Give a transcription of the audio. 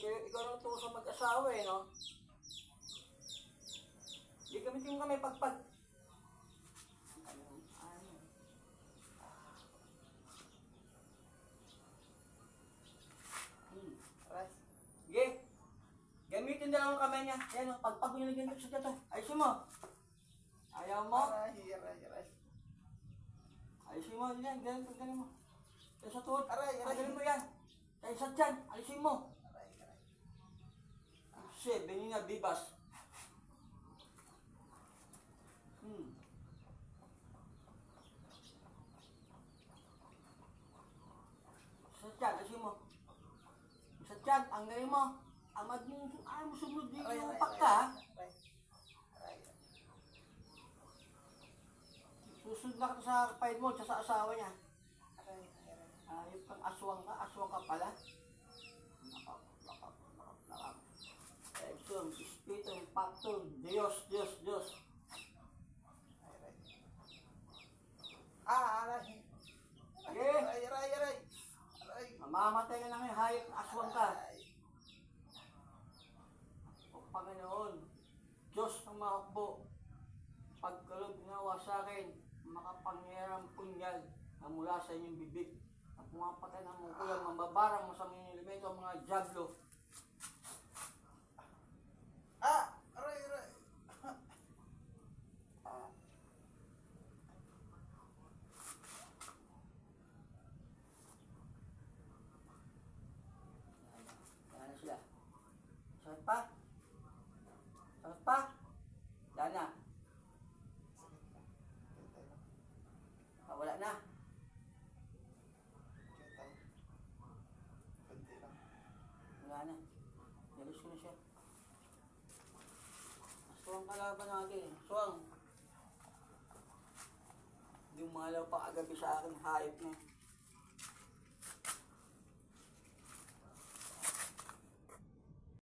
ikaw na ito sa mag-asawa eh, no? Di kami pagpag. Aray. Sige. Gamitin dalawang kamay niya. Ayan, pagpag mo nilagyan ko sa dito. Ayusin mo. Ayaw mo. Aray. Ayusin mo. Ganyan mo. Kaya sa tuhod. Aray. Ganyan mo yan. Kaya sa tiyan. Ayusin mo. Aray. Kasi, Benina Bibas. Sa tiyan, ayusin mo. Sa tiyan, ang galing mo. Ayaw mo sumunod dito Aray. yung upak ka, ha? Aray. Susunod na ka sa kapatid mo, sa asawa niya. Aray. Ayop kang aswang ka pala. Nakap. Exum, Espiritu, Pactum, Diyos. Aray. Sige, Aray. mamamatay ka na ngayon, hayop, aswang ka. Aray. O Panginoon, Diyos ng mahakbo, pagkalog ginawa sa akin, makapangyarang punyal na mula sa inyong bibig. At pumapatay ng mga kulang, mambabarang mo sa mga elemento, ang mga jablo. Aray. Yan na sila. Sakit pa? Yan na. Wala na. Wala na. Yalis ko na siya. Aswang kalaban natin. Aswang. Hindi umalaw pa kagabi sa akin. Hayop na.